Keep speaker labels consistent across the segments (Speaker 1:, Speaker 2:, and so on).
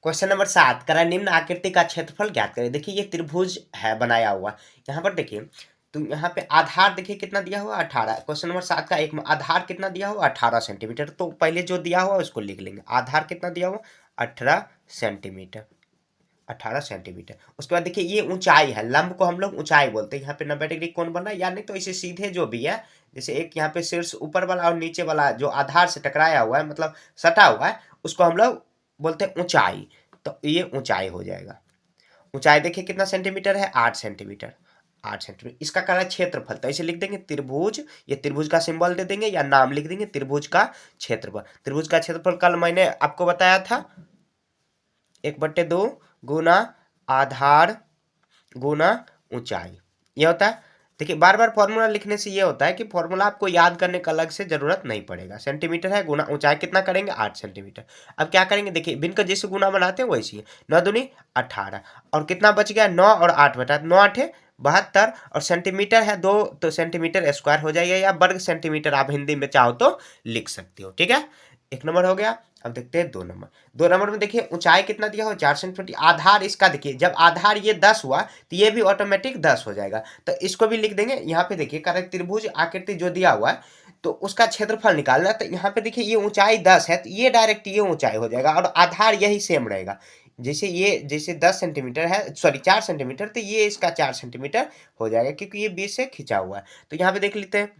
Speaker 1: Question number 7 करा निम्न आकृति का क्षेत्रफल ज्ञात करें। देखिए ये त्रिभुज है बनाया हुआ, यहाँ पर देखिए तो यहाँ पे आधार देखिए कितना दिया हुआ 18। क्वेश्चन नंबर 7 का एक में आधार कितना दिया हुआ 18 सेंटीमीटर। तो पहले जो दिया हुआ उसको लिख लेंगे, आधार कितना दिया हुआ 18 सेंटीमीटर, 18 सेंटीमीटर। उसके बाद देखिए ये ऊंचाई है, लंब को हम लोग ऊंचाई बोलते हैं। यहाँ पे 90 डिग्री कोण बना, या नहीं तो इसे सीधे जो भी है, जैसे एक यहाँ पे शीर्ष ऊपर वाला और नीचे वाला जो आधार से टकराया हुआ है, मतलब सटा हुआ है, उसको हम लोग बोलते हैं ऊंचाई। तो ये ऊंचाई हो जाएगा। ऊंचाई देखिए कितना सेंटीमीटर है 8 सेंटीमीटर, 8 सेंटीमीटर। इसका क्या है क्षेत्रफल, तो ऐसे लिख देंगे त्रिभुज, ये त्रिभुज का सिंबल दे देंगे या नाम लिख देंगे त्रिभुज का क्षेत्रफल। त्रिभुज का क्षेत्रफल कल मैंने आपको बताया था 1/2 गुना आधार गुना ऊंचाई, ये होता है। देखिए बार बार फॉर्मूला लिखने से ये होता है कि फॉर्मूला आपको याद करने का अलग से जरूरत नहीं पड़ेगा। सेंटीमीटर है गुना ऊंचाई कितना करेंगे 8 सेंटीमीटर। अब क्या करेंगे देखिए बिन का जैसे गुना बनाते हैं वैसे ही 9 दूनी 18 और कितना बच गया 9 और 8 बटा 9 8 72 और सेंटीमीटर है 2 तो सेंटीमीटर स्क्वायर हो जाएगा, या वर्ग सेंटीमीटर आप हिंदी में चाहो तो लिख सकते हो। ठीक है, एक नंबर हो गया। अब देखते हैं 2 नंबर। 2 नंबर में देखिए ऊंचाई कितना दिया हो 4 सेंटीमीटर। आधार इसका देखिए जब आधार ये 10 हुआ तो ये भी ऑटोमेटिक 10 हो जाएगा, तो इसको भी लिख देंगे। यहाँ पे देखिए कारण त्रिभुज आकृति जो दिया हुआ है तो उसका क्षेत्रफल निकालना, तो यहाँ पे देखिए ये ऊंचाई 10 है तो ये डायरेक्ट ये ऊंचाई हो जाएगा और आधार यही सेम रहेगा। जैसे ये जैसे 10 सेंटीमीटर है, सॉरी 4 सेंटीमीटर, तो ये इसका 4 सेंटीमीटर हो जाएगा क्योंकि ये 20 से खिंचा हुआ है। तो यहाँ पे देख लेते हैं,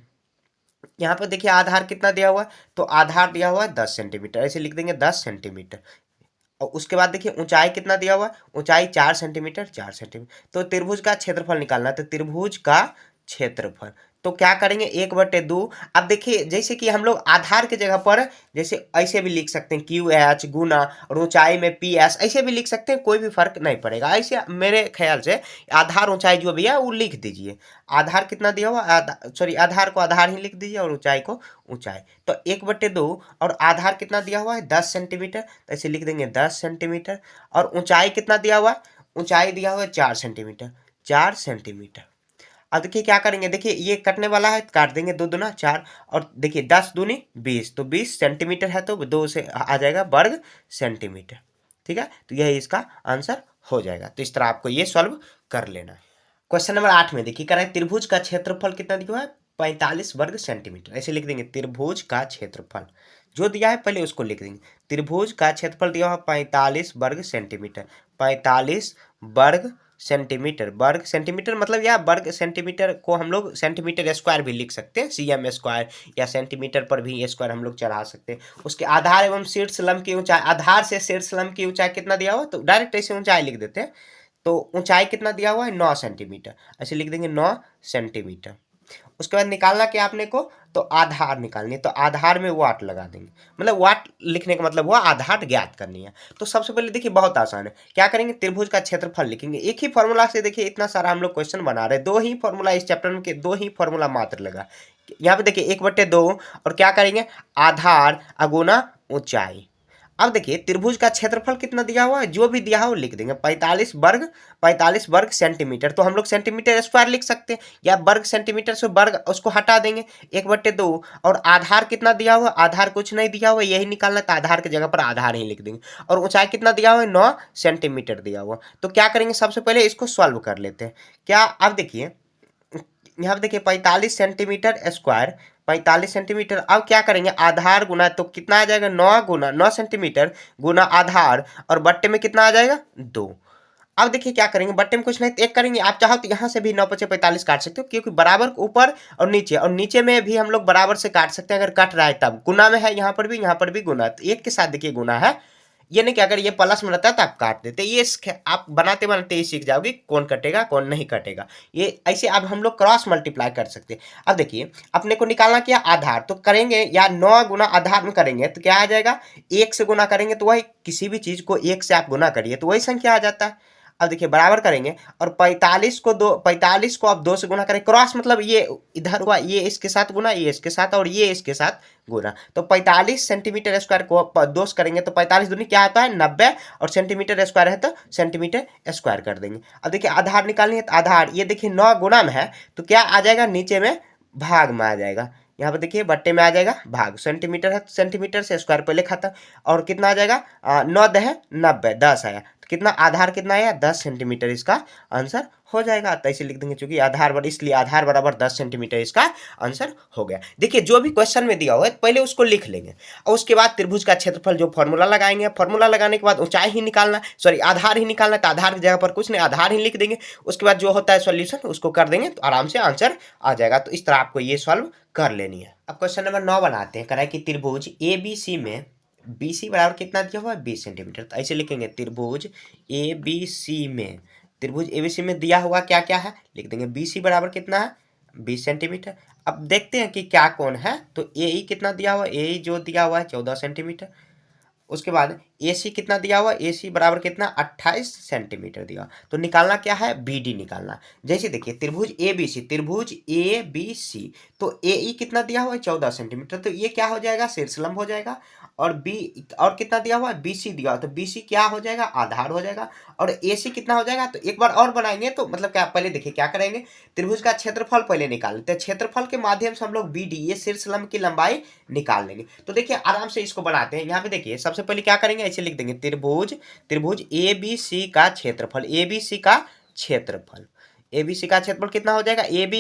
Speaker 1: यहाँ पर देखिए आधार कितना दिया हुआ है, तो आधार दिया हुआ है 10 सेंटीमीटर, ऐसे लिख देंगे 10 सेंटीमीटर। और उसके बाद देखिए ऊंचाई कितना दिया हुआ है, ऊंचाई 4 सेंटीमीटर, 4 सेंटीमीटर। तो त्रिभुज का क्षेत्रफल निकालना, तो त्रिभुज का क्षेत्रफल तो क्या करेंगे 1/2। अब देखिए जैसे कि हम लोग आधार के जगह पर जैसे ऐसे भी लिख सकते हैं QH गुना और ऊंचाई में PS, ऐसे भी लिख सकते हैं, कोई भी फर्क नहीं पड़ेगा। ऐसे मेरे ख्याल से आधार ऊंचाई जो भी है वो लिख दीजिए। आधार कितना दिया हुआ, सॉरी आधार को आधार ही लिख दीजिए और ऊंचाई को ऊंचाई। तो 1/2 और आधार कितना दिया हुआ है 10 सेंटीमीटर, तो ऐसे लिख देंगे 10 सेंटीमीटर। और ऊंचाई कितना दिया हुआ है, ऊंचाई दिया हुआ है 4 सेंटीमीटर, 4 सेंटीमीटर। अब देखिए क्या करेंगे, देखिए ये कटने वाला है काट देंगे, 2 दूना 4 और देखिए 10 दूनी 20, तो 20 सेंटीमीटर है तो 2 से आ जाएगा वर्ग सेंटीमीटर। ठीक है, तो यही इसका आंसर हो जाएगा। तो इस तरह आपको ये सॉल्व कर लेना है। क्वेश्चन नंबर 8 में देखिए करें त्रिभुज का क्षेत्रफल कितना दिया है 45 वर्ग सेंटीमीटर, ऐसे लिख देंगे त्रिभुज का क्षेत्रफल जो दिया है पहले उसको लिख देंगे। त्रिभुज का क्षेत्रफल दिया हुआ 45 वर्ग सेंटीमीटर, 45 वर्ग सेंटीमीटर, वर्ग सेंटीमीटर मतलब या वर्ग सेंटीमीटर को हम लोग सेंटीमीटर स्क्वायर भी लिख सकते हैं, CM स्क्वायर, या सेंटीमीटर पर भी स्क्वायर हम लोग चढ़ा सकते हैं। उसके आधार एवं शीर्ष लंब की ऊंचाई, आधार से शीर्ष लंब की ऊंचाई कितना दिया हुआ तो डायरेक्ट ऐसे ऊंचाई लिख देते हैं। तो ऊंचाई कितना दिया हुआ है 9 सेंटीमीटर, ऐसे लिख देंगे 9 सेंटीमीटर। उसके बाद निकालना क्या आपने को, तो आधार निकालनी है, तो आधार में वाट लगा देंगे, मतलब वाट लिखने का मतलब हुआ आधार ज्ञात करनी है। तो सबसे पहले देखिए बहुत आसान है, क्या करेंगे त्रिभुज का क्षेत्रफल लिखेंगे। एक ही फॉर्मूला से देखिए इतना सारा हम लोग क्वेश्चन बना रहे हैं, 2 ही फॉर्मूला इस चैप्टर में के 2 ही फॉर्मूला मात्र लगा। यहाँ पे देखिए 1/2 और क्या करेंगे आधार अगुना ऊंचाई। अब देखिए त्रिभुज का क्षेत्रफल कितना दिया हुआ है, जो भी दिया हो लिख देंगे 45 वर्ग सेंटीमीटर, तो हम लोग सेंटीमीटर स्क्वायर लिख सकते हैं, या वर्ग सेंटीमीटर से वर्ग उसको हटा देंगे 1/2। और आधार कितना दिया हुआ, आधार कुछ नहीं दिया हुआ, यही निकालना, तो आधार की जगह पर आधार ही लिख देंगे। और ऊंचाई कितना दिया हुआ है 9 सेंटीमीटर दिया हुआ। तो क्या करेंगे सबसे पहले इसको सॉल्व कर लेते हैं। क्या अब देखिए यहाँ पे देखिए 45 सेंटीमीटर स्क्वायर, 45 सेंटीमीटर। अब क्या करेंगे आधार गुना, तो कितना आ जाएगा 9 गुना 9 सेंटीमीटर गुना आधार और बट्टे में कितना आ जाएगा 2। अब देखिए क्या करेंगे बट्टे में कुछ नहीं तो 1 करेंगे, आप चाहो तो यहाँ से भी 9 5 45 काट सकते हो, क्योंकि बराबर ऊपर और नीचे में भी हम लोग बराबर से काट सकते हैं अगर कट रहा है तब। गुना में है यहाँ पर भी गुना, तो 1 के साथ देखिए गुना है, ये नहीं कि अगर ये प्लस में रहता है तो आप काट देते। ये आप बनाते बनाते ही सीख जाओगे कौन कटेगा कौन नहीं कटेगा। ये ऐसे अब हम लोग क्रॉस मल्टीप्लाई कर सकते हैं। अब देखिए अपने को निकालना क्या आधार, तो करेंगे या 9 गुना आधार में करेंगे तो क्या आ जाएगा 1 से गुना करेंगे, तो वही किसी भी चीज को 1 से आप गुना करिए तो वही संख्या आ जाता है। अब देखिए बराबर करेंगे और 45 को आप 2 से गुना करें, क्रॉस मतलब ये इधर हुआ, ये इसके साथ गुना, ये इसके साथ और ये इसके साथ गुना। तो 45 सेंटीमीटर स्क्वायर को 2 से करेंगे तो 45 दूनी क्या आता है 90, और सेंटीमीटर स्क्वायर है तो सेंटीमीटर स्क्वायर कर देंगे। अब देखिए आधार निकालनी है, तो आधार ये देखिए 9 गुना में है तो क्या आ जाएगा नीचे में भाग में आ जाएगा, यहाँ पे देखिए बट्टे में आ जाएगा भाग, सेंटीमीटर है तो सेंटीमीटर से स्क्वायर पहले खाता, और कितना आ जाएगा 9×10 = 90, 10 आया, तो कितना आधार कितना आया 10 सेंटीमीटर, इसका आंसर हो जाएगा। तो ऐसे लिख देंगे चूंकि आधार बराबर, इसलिए आधार बराबर 10 सेंटीमीटर इसका आंसर हो गया। देखिए जो भी क्वेश्चन में दिया हुआ है पहले उसको लिख लेंगे, और उसके बाद त्रिभुज का क्षेत्रफल जो फॉर्मूला लगाएंगे, फॉर्मूला लगाने के बाद ऊंचाई ही निकालना, सॉरी आधार ही निकालना, तो आधार की जगह पर कुछ नहीं आधार ही लिख देंगे, उसके बाद जो होता है सॉल्यूशन उसको कर देंगे तो आराम से आंसर आ जाएगा। तो इस तरह आपको ये सॉल्व कर लेनी है। अब क्वेश्चन नंबर 9 बनाते हैं, कह रहा है कि त्रिभुज ABC में BC बराबर कितना दिया हुआ है 20 सेंटीमीटर। तो ऐसे लिखेंगे त्रिभुज ABC में, त्रिभुज ABC में दिया हुआ क्या क्या है, लिख देंगे BC बराबर कितना है 20 सेंटीमीटर। अब देखते हैं कि क्या कौन है, तो AE कितना दिया हुआ है, AE जो दिया हुआ है 14 सेंटीमीटर। उसके बाद AC कितना दिया हुआ, AC बराबर कितना 28 सेंटीमीटर दिया। तो निकालना क्या है BD निकालना। जैसे देखिए त्रिभुज ABC, त्रिभुज ABC, तो AE कितना दिया हुआ है 14 सेंटीमीटर, तो ये क्या हो जाएगा शीर्षलंब हो जाएगा, और B और कितना दिया हुआ है BC दिया हुआ, तो BC क्या हो जाएगा आधार हो जाएगा, और AC कितना हो जाएगा, तो एक बार और बनाएंगे तो मतलब क्या, पहले देखिए क्या करेंगे, त्रिभुज का क्षेत्रफल पहले निकाल लेते हैं, क्षेत्रफल के माध्यम से हम लोग BD ये शीर्षलंब की लंबाई निकाल लेंगे। तो देखिए आराम से इसको बनाते हैं। यहाँ पे देखिए सबसे पहले क्या करेंगे, ऐसे लिख देंगे त्रिभुज ABC का क्षेत्रफल, ABC का क्षेत्रफल, ABC का क्षेत्रफल कितना हो जाएगा, AB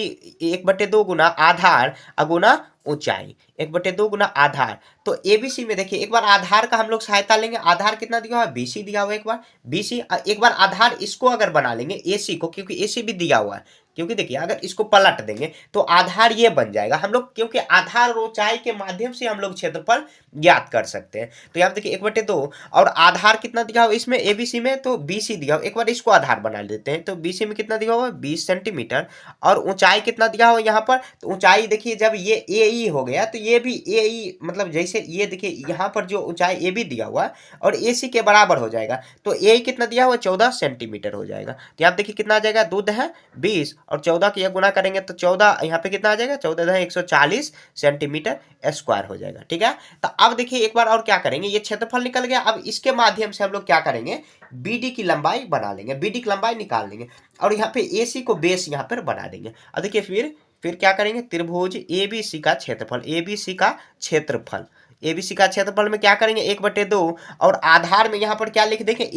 Speaker 1: 1/2 गुना आधार अगुना ऊंचाई, 1/2 गुना आधार। तो ABC में देखिए एक बार आधार का हम लोग सहायता लेंगे, आधार कितना दिया हुआ है BC दिया हुआ है, एक बार BC, एक बार आधार इसको अगर बना लेंगे AC को, क्योंकि AC भी दिया हुआ है, क्योंकि देखिए अगर इसको पलट देंगे तो आधार ये बन जाएगा हम लोग, क्योंकि आधार और ऊंचाई के माध्यम से हम लोग क्षेत्रफल ज्ञात कर सकते हैं। तो यहाँ देखिए 1/2, और आधार कितना दिया हुआ इसमें ABC में, तो BC दिया हुआ, एक बार इसको आधार बना लेते हैं, तो BC में कितना दिया हुआ 20 सेंटीमीटर, और ऊंचाई कितना दिया हुआ यहाँ पर, तो ऊंचाई देखिए जब ये AE हो गया तो ये भी AE, मतलब जैसे ये देखिए यहाँ पर जो ऊंचाई AB दिया हुआ और AC के बराबर हो जाएगा, तो AE कितना दिया हुआ 14 सेंटीमीटर हो जाएगा। तो यहाँ देखिए कितना आ जाएगा, 2×20 और 14 की गुना करेंगे तो 14 यहाँ पे कितना आ जाएगा, 14×140 सेंटीमीटर स्क्वायर हो जाएगा। ठीक है, तो अब देखिए एक बार और क्या करेंगे, ये क्षेत्रफल निकल गया, अब इसके माध्यम से हम लोग क्या करेंगे BD की लंबाई बना लेंगे, BD की लंबाई निकाल लेंगे, और यहाँ पे AC को बेस यहाँ पर बना देंगे। अब देखिए फिर क्या करेंगे, त्रिभुज ABC का क्षेत्रफल, ABC का क्षेत्रफल, ABC का क्षेत्रफल में क्या करेंगे 1/2, और आधार में यहाँ पर क्या लिख देंगे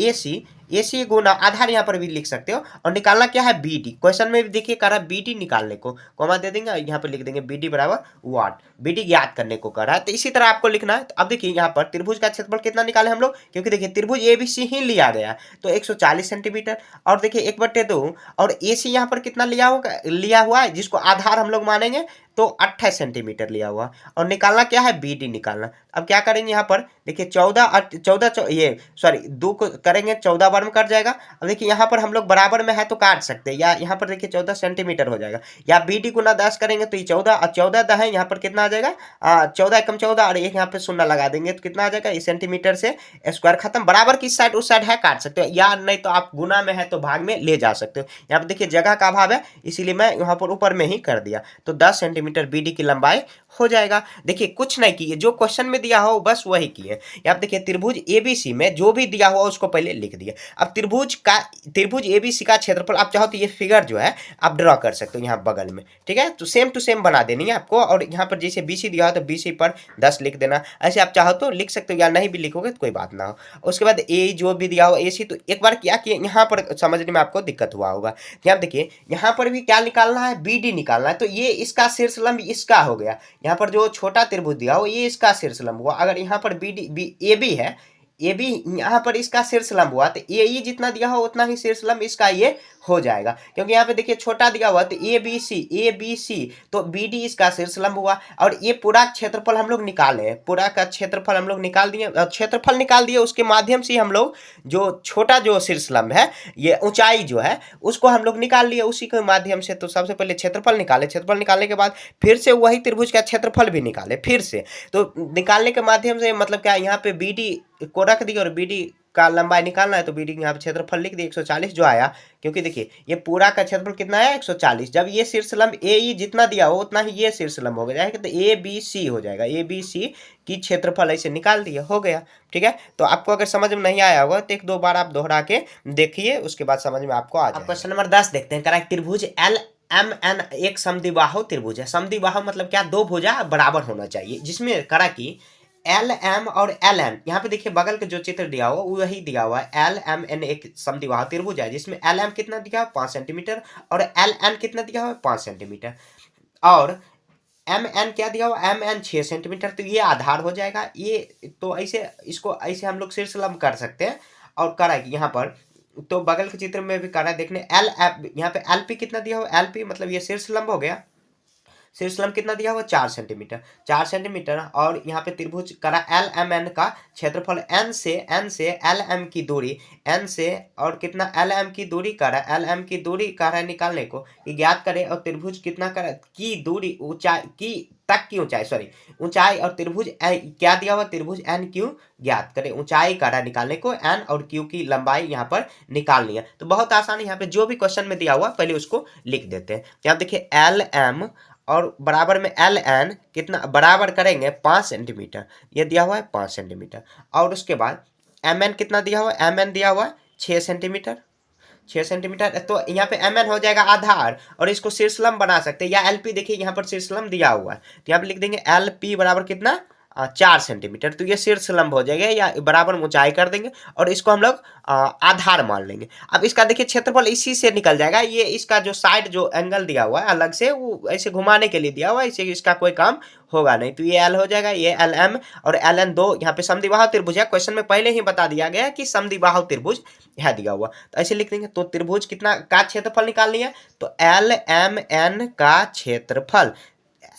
Speaker 1: AC गुना आधार, यहाँ पर भी लिख सकते हो, और निकालना क्या है BD। क्वेश्चन में भी देखिए कह रहा है BD निकालने को, कॉमा दे देंगे, यहाँ पर लिख देंगे BD बराबर वाट, BD ज्ञात करने को कह रहा है, तो इसी तरह आपको लिखना है। तो अब देखिए यहाँ पर त्रिभुज का क्षेत्रफल कितना निकाले हम लोग, क्योंकि देखिए त्रिभुज ABC ही लिया गया तो 140 सेंटीमीटर, और देखिए 1/2, और AC यहाँ पर कितना लिया हुआ है जिसको आधार हम लोग मानेंगे, तो 28 सेंटीमीटर लिया हुआ, और निकालना क्या है BD निकालना। अब क्या करेंगे यहाँ पर देखिए 14 ये सॉरी 2 को करेंगे 14 बार में कट जाएगा। अब देखिए यहाँ पर हम लोग बराबर में है तो काट सकते हैं, या यहाँ पर देखिए 14 सेंटीमीटर हो जाएगा, या BD गुना 10 करेंगे तो ये 14 और 14 है, यहाँ पर कितना आ जाएगा 14 एकम 14, और एक यहाँ पे शून्य लगा देंगे तो कितना आ जाएगा, इस सेंटीमीटर से स्क्वायर खत्म, बराबर किस साइड उस साइड है काट सकते हो, या नहीं तो आप गुना में है तो भाग में ले जा सकते हो। यहाँ पर देखिए जगह का अभाव है इसीलिए मैं यहाँ पर ऊपर में ही कर दिया, तो 10 सेंटीमीटर BD की लंबाई हो जाएगा। देखिए कुछ नहीं किए, जो क्वेश्चन में दिया हो बस वही किए। यहाँ पे देखिए त्रिभुज ABC में जो भी दिया हुआ उसको पहले लिख दिए। अब त्रिभुज ABC का क्षेत्रफल आप चाहो तो ये फिगर जो है आप ड्रॉ कर सकते हो यहाँ बगल में, ठीक है, तो सेम टू सेम बना देनी है आपको, और यहाँ पर जैसे BC दिया हो तो BC पर 10 लिख देना, ऐसे आप चाहो तो लिख सकते हो, या नहीं भी लिखोगे तो कोई बात ना हो। उसके बाद A जो भी दिया हो AC, तो एक बार क्या किए यहाँ पर समझने में आपको दिक्कत हुआ होगा। यहाँ देखिए यहाँ पर भी क्या निकालना है BD निकालना है, तो ये इसका शीर्षलंब इसका हो गया, यहाँ पर जो छोटा त्रिभुज दिया हो ये इसका शीर्षलंब हुआ। अगर यहाँ पर AB है, AB यहाँ पर इसका शीर्षलंब हुआ तो AE जितना दिया हो उतना ही शीर्षलंब इसका ये हो जाएगा, क्योंकि यहाँ पे देखिए छोटा दिया हुआ तो ABC तो BD इसका शीर्षलंब हुआ। और ये पूरा क्षेत्रफल हम लोग निकाले हैं, पूरा का क्षेत्रफल हम लोग निकाल दिए, क्षेत्रफल निकाल दिए, उसके माध्यम से हम लोग जो छोटा जो शीर्षलंब है ये ऊंचाई जो है उसको हम लोग निकाल लिए उसी के माध्यम से। तो सबसे पहले क्षेत्रफल निकाले, क्षेत्रफल निकालने के बाद फिर से वही त्रिभुज का क्षेत्रफल भी निकाले फिर से, तो निकालने के माध्यम से मतलब क्या यहाँ पे BD को रख दिया और BD का लंबाई निकालना है तो BD यहाँ पे क्षेत्रफल लिख दिए 140 जो आया, क्योंकि देखिए ये पूरा का क्षेत्रफल कितना है 140, जब ये शीर्षलंब AE जितना दिया हो उतना ही ये शीर्षलंब हो जाएगा, तो ABC हो जाएगा, ABC की क्षेत्रफल ऐसे निकाल दिया, हो गया। ठीक है, तो आपको अगर समझ में नहीं आया होगा तो 1-2 बार आप दोहरा के देखिए, उसके बाद समझ में आपको आ जाएगा। क्वेश्चन नंबर 10 देखते हैं, त्रिभुज एम एन एक समद्विबाहु त्रिभुज है। समद्विबाहु मतलब क्या, दो भुजा बराबर होना चाहिए, जिसमें करा कि एल एम और एल एन, यहाँ पे देखिए बगल के जो चित्र दिया हुआ वही दिया हुआ है। एल एम एन एक समद्विबाहु त्रिभुज है, जिसमें एल एम कितना दिया हुआ 5 सेंटीमीटर और एल एन कितना दिया हुआ 5 सेंटीमीटर, और एम एन क्या दिया हुआ, एम एन 6 सेंटीमीटर। तो ये आधार हो जाएगा। ये तो ऐसे इसको ऐसे हम लोग शीर्ष लंब कर सकते हैं। और करा कि यहाँ पर तो बगल के चित्र में भी करा देखने एल यहाँ पे एल पी कितना दिया हुआ, एल पी मतलब ये शीर्ष लंब हो गया। शीर्ष लंब कितना दिया हुआ 4 सेंटीमीटर, 4 सेंटीमीटर। और यहाँ पे त्रिभुज करा एल एम एन का क्षेत्रफल एन से एल एम की दूरी, एन से और कितना एल एम की दूरी करा, एल एम की दूरी करा निकालने को कि ज्ञात करे। और त्रिभुज कितना करा की दूरी ऊंचाई की तक की ऊंचाई, सॉरी ऊंचाई और त्रिभुज क्या दिया हुआ त्रिभुज एन क्यू ज्ञात करे। ऊंचाई करा निकालने को, एन और क्यू की लंबाई यहाँ पर निकालनी है। तो बहुत आसान है, यहाँ पे जो भी क्वेश्चन में दिया हुआ पहले उसको लिख देते हैं। यहाँ देखिए एल एम और बराबर में एल एन कितना बराबर करेंगे 5 सेंटीमीटर, ये दिया हुआ है 5 सेंटीमीटर। और उसके बाद एम एन कितना दिया हुआ है, एम एन दिया हुआ है 6 सेंटीमीटर, 6 सेंटीमीटर। तो यहाँ पे एम एन हो जाएगा आधार, और इसको शीर्षलंब बना सकते हैं। या एल पी देखिए यहाँ पर शीर्षलंब दिया हुआ है, तो यहाँ पे लिख देंगे एल पी बराबर कितना 4 सेंटीमीटर। तो ये शीर्ष लंब हो जाएगा, या बराबर ऊंचाई कर देंगे और इसको हम लोग आधार मान लेंगे। अब इसका देखिए क्षेत्रफल इसी से निकल जाएगा। ये इसका जो साइड जो एंगल दिया हुआ है अलग से, वो ऐसे घुमाने के लिए दिया हुआ है, इसे इसका कोई काम होगा नहीं। तो ये एल हो जाएगा, ये एल एम और एल एन दो यहाँ पे समद्विबाहु त्रिभुज है। क्वेश्चन में पहले ही बता दिया गया कि समद्विबाहु त्रिभुज है दिया हुआ, तो ऐसे लिख देंगे। तो त्रिभुज कितना का क्षेत्रफल निकालनी है, तो एल एम एन का क्षेत्रफल,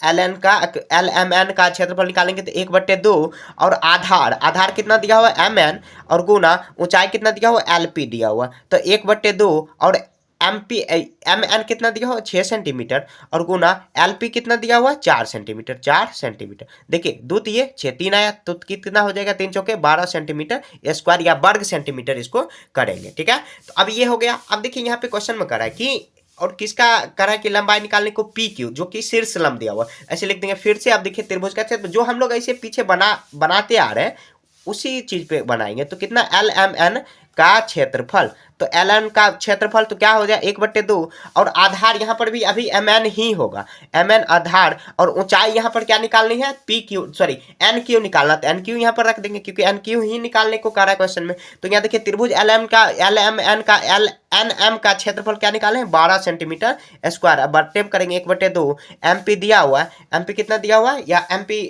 Speaker 1: एल एम एन का क्षेत्रफल निकालेंगे तो 1/2 और आधार कितना दिया हुआ है एम एन, और गुना ऊंचाई कितना दिया हुआ एल पी दिया हुआ, तो 1/2 और एम एन कितना दिया हुआ 6 सेंटीमीटर और गुना एल पी कितना दिया हुआ 4 सेंटीमीटर, 4 सेंटीमीटर। देखिए दो ये 6 3 आया, तो कितना हो जाएगा 3 चौके 12 सेंटीमीटर स्क्वायर या वर्ग सेंटीमीटर इसको करेंगे। ठीक है, तो अब ये हो गया। अब देखिए यहाँ पे क्वेश्चन में करा है कि और किसका करा की लंबाई निकालने को पी क्यू, जो कि शीर्ष लंब दिया हुआ, ऐसे लिख देंगे। फिर से आप देखिए त्रिभुज का क्षेत्र जो हम लोग ऐसे पीछे बनाते आ रहे हैं उसी चीज पे बनाएंगे। तो कितना एल एम एन का क्षेत्रफल, तो एल एन का क्षेत्रफल तो क्या हो जाए 1/2 और आधार यहाँ पर भी अभी एम एन ही होगा, एम एन आधार, और ऊंचाई यहाँ पर क्या निकालनी है P Q, sorry N Q निकालना, तो एन क्यू यहाँ पर रख देंगे क्योंकि एन क्यू ही निकालने को कह रहा है क्वेश्चन में। तो यहाँ देखिए त्रिभुज एल एम एन का एल एन एम का क्षेत्रफल क्या निकाले हैं 12 सेंटीमीटर स्क्वायर। अब बटे करेंगे 1/2, एम पी दिया हुआ है, एम पी कितना दिया हुआ है, या एम पी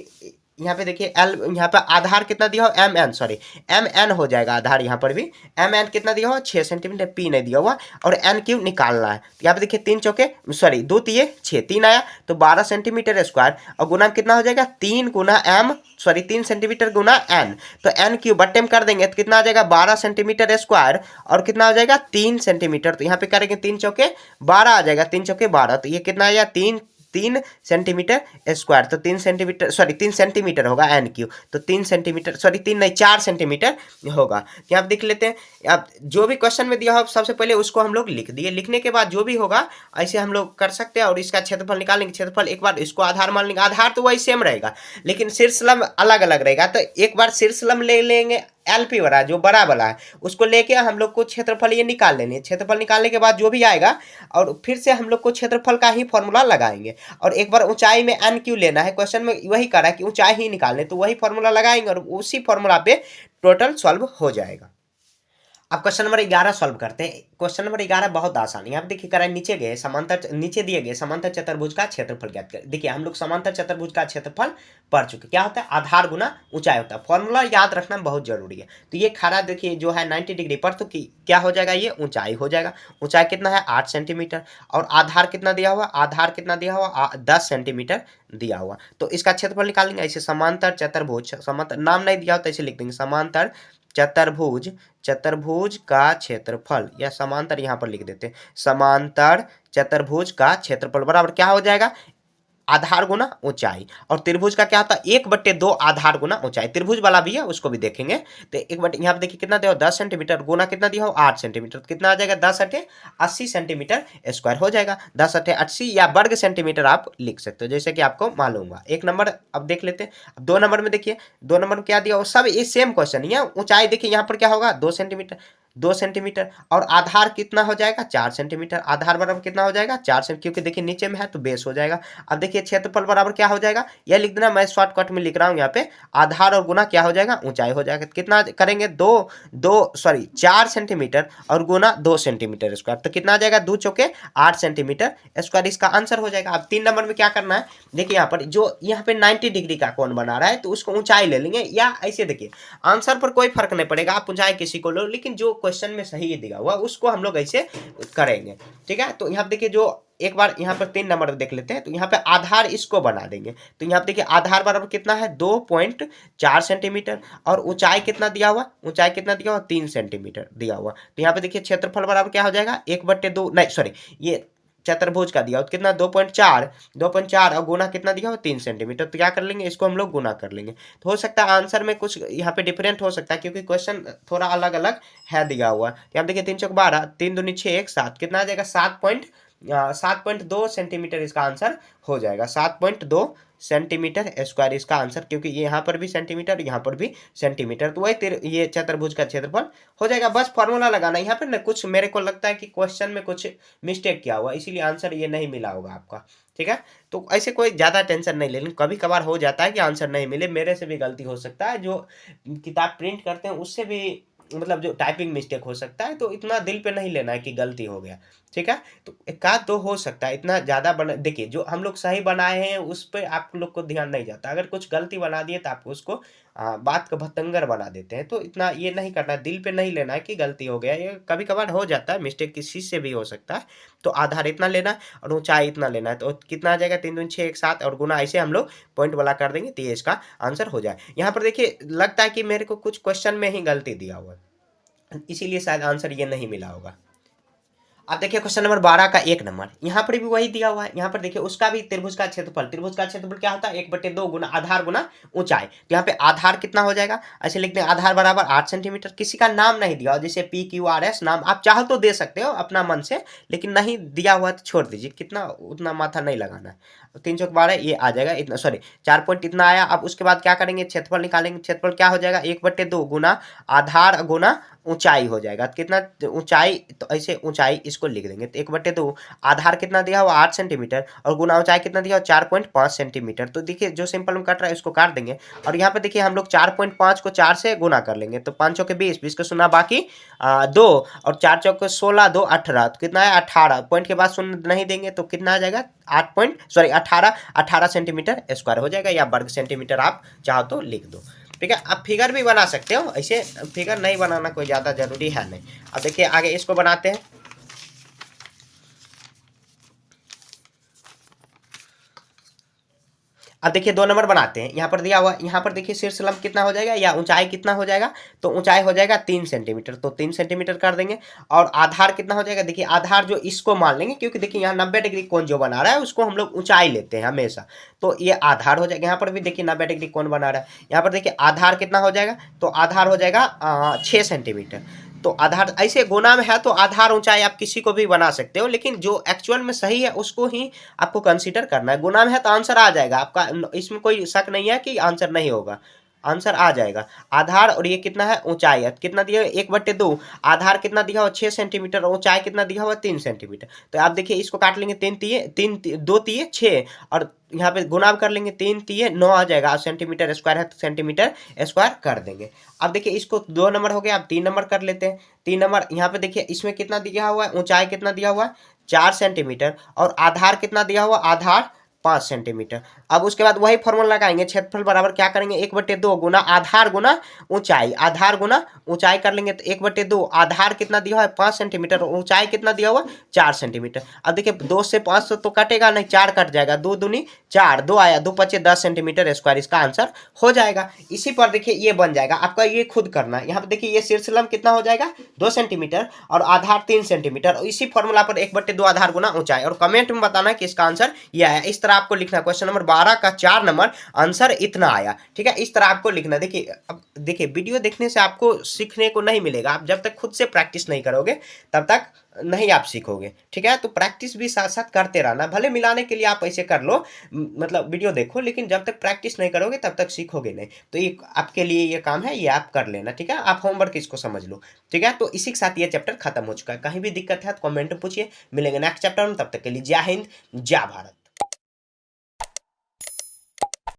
Speaker 1: यहाँ पे देखिए एल, यहाँ पे आधार कितना दिया हो M N, sorry M N हो जाएगा आधार, यहाँ पर भी एम एन कितना दिया हो 6 सेंटीमीटर, पी नहीं दिया हुआ, और एन क्यू निकालना है। तो यहाँ पे देखिए 3 चौके सॉरी 2 तिये 6, 3 आया तो 12 सेंटीमीटर स्क्वायर, और गुना कितना हो जाएगा 3 गुना एम, सॉरी 3 सेंटीमीटर गुना एन, तो एन क्यू बट्टे में कर देंगे तो कितना आ जाएगा 12 सेंटीमीटर स्क्वायर, और कितना हो जाएगा 3 सेंटीमीटर। तो यहाँ पे करेंगे 3 चौके 12 आ जाएगा, 3 चौके 12, तो ये कितना आया 3 सेंटीमीटर स्क्वायर, तो 3 सेंटीमीटर सॉरी 3 सेंटीमीटर होगा एन क्यू, तो 3 सेंटीमीटर सॉरी 3 नहीं 4 सेंटीमीटर होगा। यहाँ आप देख लेते हैं। अब जो भी क्वेश्चन में दिया हो सबसे पहले उसको हम लोग लिख दिए, लिखने के बाद जो भी होगा ऐसे हम लोग कर सकते हैं, और इसका क्षेत्रफल निकालेंगे। क्षेत्रफल एक बार इसको आधार मान लेंगे, आधार तो वही सेम रहेगा लेकिन शीर्ष लंब अलग अलग रहेगा। तो एक बार शीर्ष लंब ले लेंगे एल पी वाला जो बड़ा वाला है, उसको लेके हम लोग को क्षेत्रफल ये निकाल लेंगे। क्षेत्रफल निकालने के बाद जो भी आएगा और फिर से हम लोग को क्षेत्रफल का ही फॉर्मूला लगाएंगे, और एक बार ऊंचाई में एन क्यू लेना है। क्वेश्चन में वही करा है कि ऊंचाई ही निकालने, तो वही फॉर्मूला लगाएंगे और उसी फॉर्मूला पे टोटल सॉल्व हो जाएगा। अब क्वेश्चन नंबर 11 सॉल्व करते हैं। क्वेश्चन नंबर 11 बहुत आसान है। यहाँ पे देखिए करा नीचे गए समांतर, नीचे दिए गए समांतर चतुर्भुज का क्षेत्रफल ज्ञात करें। देखिए हम लोग समांतर चतुर्भुज का क्षेत्रफल पढ़ चुके, क्या होता है आधार गुना ऊंचाई होता है। फॉर्मूला याद रखना बहुत जरूरी है। तो ये खड़ा देखिए जो है 90 डिग्री पर, तो क्या हो जाएगा ये ऊंचाई हो जाएगा। ऊंचाई कितना है 8 सेंटीमीटर, और आधार कितना दिया हुआ, आधार कितना दिया हुआ 10 सेंटीमीटर दिया हुआ। तो इसका क्षेत्रफल निकालेंगे ऐसे। समांतर चतुर्भुज, समांतर नाम नहीं दिया होता ऐसे लिख देंगे, समांतर चतुर्भुज का क्षेत्रफल, या समांतर यहाँ पर लिख देते हैं, समांतर चतुर्भुज का क्षेत्रफल बराबर क्या हो जाएगा आधार गुना ऊंचाई। और त्रिभुज का क्या होता है 1/2 आधार गुना ऊंचाई। त्रिभुज वाला भी है उसको भी देखेंगे। तो यहाँ पे देखिए कितना दिया हो 10 सेंटीमीटर, गुना कितना दिया हो 8 सेंटीमीटर, तो कितना आ जाएगा 10 × 80 सेंटीमीटर स्क्वायर हो जाएगा। 10 × 80 या वर्ग सेंटीमीटर आप लिख सकते हो जैसे कि आपको मालूम हुआ। एक नंबर अब देख लेते हैं। अब 2 नंबर में देखिए, 2 नंबर में क्या दिया हो, सब ये सेम क्वेश्चन ही है। ऊंचाई देखिए यहाँ पर क्या होगा 2 सेंटीमीटर, 2 सेंटीमीटर, और आधार कितना हो जाएगा 4 सेंटीमीटर। आधार बराबर कितना हो जाएगा 4 सेंटीमीटर, क्योंकि देखिए नीचे में है तो बेस हो जाएगा। अब देखिए क्षेत्रफल बराबर क्या हो जाएगा, यह लिख देना, मैं शॉर्टकट में लिख रहा हूँ यहाँ पे, आधार और गुना क्या हो जाएगा ऊंचाई हो जाएगा। कितना करेंगे 4 सेंटीमीटर और गुना 2 सेंटीमीटर स्क्वायर, तो कितना आ जाएगा 2 चौके 8 सेंटीमीटर स्क्वायर, इसका आंसर हो जाएगा। अब 3 नंबर में क्या करना है, देखिए यहाँ पर जो यहाँ पे 90 डिग्री का कोण बना रहा है तो उसको ऊंचाई ले लेंगे, या ऐसे देखिए आंसर पर कोई फर्क नहीं पड़ेगा, आप ऊंचाई किसी को लो, लेकिन जो क्वेश्चन में सही दिया हुआ उसको हम लोग ऐसे करेंगे। ठीक है, तो यहाँ देखिए जो एक बार यहाँ पर 3 नंबर देख लेते हैं, तो यहाँ पे आधार इसको बना देंगे, तो यहाँ पे देखिए आधार बराबर कितना है 2.4 सेंटीमीटर, और ऊंचाई कितना दिया हुआ, ऊंचाई कितना दिया हुआ 3 सेंटीमीटर दिया हुआ। तो यहाँ पे देखिए क्षेत्रफल बराबर क्या हो जाएगा 1/2, नहीं सॉरी, ये चतुर्भुज का दिया हो तो कितना 2.4 और गुना कितना दिया हो 3 सेंटीमीटर, तो क्या कर लेंगे इसको हम लोग गुना कर लेंगे। तो हो सकता है आंसर में कुछ यहाँ पे डिफरेंट हो सकता है, क्योंकि क्वेश्चन थोड़ा अलग अलग है दिया हुआ। यहाँ देखिए 3 चौक 12, 3 दूनी 6, 7, कितना आ जाएगा 7.2 सेंटीमीटर इसका आंसर हो जाएगा। 7.2 सेंटीमीटर स्क्वायर इसका आंसर, क्योंकि ये यहाँ पर भी सेंटीमीटर, यहाँ पर भी सेंटीमीटर, तो वही ये चतुर्भुज का क्षेत्रफल हो जाएगा। बस फॉर्मूला लगाना, यहाँ पर ना कुछ मेरे को लगता है कि क्वेश्चन में कुछ मिस्टेक किया हुआ, इसीलिए आंसर ये नहीं मिला होगा आपका। ठीक है, तो ऐसे कोई ज़्यादा टेंशन नहीं ले लें, कभी कभार हो जाता है कि आंसर नहीं मिले, मेरे से भी गलती हो सकता है, जो किताब प्रिंट करते हैं उससे भी मतलब जो टाइपिंग मिस्टेक हो सकता है, तो इतना दिल पे नहीं लेना है कि गलती हो गया। ठीक है, तो एक आध दो हो सकता है, इतना ज़्यादा बना, देखिए जो हम लोग सही बनाए हैं उस पर आप लोग को ध्यान नहीं जाता, अगर कुछ गलती बना दिए तो आप उसको बात को भतंगर बना देते हैं, तो इतना ये नहीं करना, दिल पे नहीं लेना है कि गलती हो गया, ये कभी कभार हो जाता है, मिस्टेक किसी से भी हो सकता है। तो आधार इतना लेना और ऊंचाई इतना लेना है, तो कितना आ जाएगा 3 दूनी 6, 1 7 और गुना ऐसे हम लोग पॉइंट वाला कर देंगे, तो ये इसका आंसर हो जाए। यहाँ पर देखिए लगता है कि मेरे को कुछ क्वेश्चन में ही गलती दिया हुआ है, इसीलिए शायद आंसर ये नहीं मिला होगा। अब देखिए क्वेश्चन नंबर 12 का 1 नंबर, यहाँ पर भी वही दिया हुआ है। यहाँ पर देखिए उसका भी त्रिभुज का क्षेत्रफल क्या होता है 1/2 गुना आधार गुना ऊंचाई। तो यहाँ पे आधार कितना हो जाएगा, ऐसे लिखते हैं आधार बराबर 8 सेंटीमीटर। किसी का नाम नहीं दिया, जैसे PQRS नाम आप चाहो तो दे सकते हो अपना मन से, लेकिन नहीं दिया हुआ तो छोड़ दीजिए, कितना उतना माथा नहीं लगाना है। 3 चौक 12 ये आ जाएगा इतना, सॉरी 4 पॉइंट इतना आया। अब उसके बाद क्या करेंगे क्षेत्रफल निकालेंगे, क्षेत्रफल क्या हो जाएगा 1/2 गुना आधार गुना ऊंचाई हो जाएगा। कितना ऊंचाई, तो ऐसे ऊंचाई इसको लिख देंगे, तो 1/2 आधार कितना दिया हुआ 8 सेंटीमीटर और गुना ऊंचाई कितना दिया हुआ 4.5 सेंटीमीटर। तो देखिए जो सिंपल में कट रहा है इसको काट देंगे, और यहाँ पे देखिए हम लोग 4.5 को 4 से गुना कर लेंगे, तो 5 चौके 20, 20 का शून्य बाकी 2, और 4 चौके 16, 2 18, तो कितना है 18, पॉइंट के बाद शून्य नहीं देंगे तो कितना आ जाएगा 18 सेंटीमीटर स्क्वायर हो जाएगा, या वर्ग सेंटीमीटर आप चाहो तो लिख दो। ठीक है, आप फिगर भी बना सकते हो, ऐसे फिगर नहीं बनाना कोई ज़्यादा जरूरी है नहीं। अब देखिए आगे इसको बनाते हैं। अब देखिए 2 नंबर बनाते हैं, यहाँ पर दिया हुआ, यहाँ पर देखिए शीर्ष लंब कितना हो जाएगा या ऊंचाई कितना हो जाएगा, तो ऊंचाई हो जाएगा 3 सेंटीमीटर, तो 3 सेंटीमीटर कर देंगे। और आधार कितना हो जाएगा, देखिए आधार जो इसको मान लेंगे, क्योंकि देखिए यहाँ 90 डिग्री कोण जो बना रहा है उसको हम लोग ऊंचाई लेते हैं हमेशा, तो ये आधार हो जाएगा। यहाँ पर भी देखिए 90 डिग्री कोण बना रहा है, यहाँ पर देखिए आधार कितना हो जाएगा, तो आधार हो जाएगा 6 सेंटीमीटर। तो आधार ऐसे गुना में है तो आधार ऊंचाई आप किसी को भी बना सकते हो, लेकिन जो एक्चुअल में सही है उसको ही आपको कंसीडर करना है। गुना में है तो आंसर आ जाएगा आपका, इसमें कोई शक नहीं है कि आंसर नहीं होगा, आंसर आ जाएगा। आधार और ये कितना है ऊंचाई है, कितना दिया 1/2, आधार कितना दिया हुआ 6 सेंटीमीटर, ऊंचाई कितना दिया हुआ 3 सेंटीमीटर। तो आप देखिए इसको काट लेंगे, 2 तिये 6, और यहाँ पे गुना कर लेंगे, 3 तिये 9 आ जाएगा, सेंटीमीटर स्क्वायर है तो सेंटीमीटर स्क्वायर कर देंगे। अब देखिए इसको 2 नंबर हो गया, अब 3 नंबर कर लेते हैं। 3 नंबर यहाँ पे देखिए इसमें कितना दिया हुआ है, ऊंचाई कितना दिया हुआ है 4 सेंटीमीटर, और आधार कितना दिया हुआ, आधार 5 सेंटीमीटर। अब उसके बाद वही फॉर्मूला लगाएंगे, क्षेत्रफल बराबर क्या करेंगे 1/2 गुना आधार गुना ऊंचाई, आधार गुना ऊंचाई कर लेंगे, तो 1/2 आधार कितना दिया हुआ है 5 सेंटीमीटर, ऊंचाई कितना दिया हुआ 4 सेंटीमीटर। अब देखिए 2 से 5 तो कटेगा नहीं, 4 कट जाएगा, 2 दूनी 4, 2 आया, 2 पचे 10 सेंटीमीटर स्क्वायर इसका आंसर हो जाएगा। इसी पर देखिए ये बन जाएगा आपका, ये खुद करना है। यहाँ पे देखिए ये शीर्ष लंब कितना हो जाएगा 2 सेंटीमीटर और आधार 3 सेंटीमीटर, और इसी फॉर्मूला पर 1/2 आधार गुना ऊंचाई, और कमेंट में बताना कि इसका आंसर ये आया। इस तरह तरह आपको लिखना है। क्वेश्चन नंबर 12 का 4 नंबर आंसर इतना आया, ठीक है, इस तरह आपको लिखना। देखिए अब देखिए, वीडियो देखने से आपको सीखने को नहीं मिलेगा, आप जब तक खुद से प्रैक्टिस नहीं करोगे तब तक नहीं आप सीखोगे, ठीक है। तो प्रैक्टिस भी साथ साथ करते रहना, भले मिलाने के लिए आप ऐसे कर लो, मतलब वीडियो देखो, लेकिन जब तक प्रैक्टिस नहीं करोगे तब तक सीखोगे नहीं। तो ये आपके लिए ये काम है, ये आप कर लेना, ठीक है। आप होमवर्क इसको समझ लो, ठीक है। तो इसी के साथ ये चैप्टर खत्म हो चुका है। कहीं भी दिक्कत है तो कमेंट में पूछिए। मिलेंगे नेक्स्ट चैप्टर में, तब तक के लिए जय हिंद, जय भारत।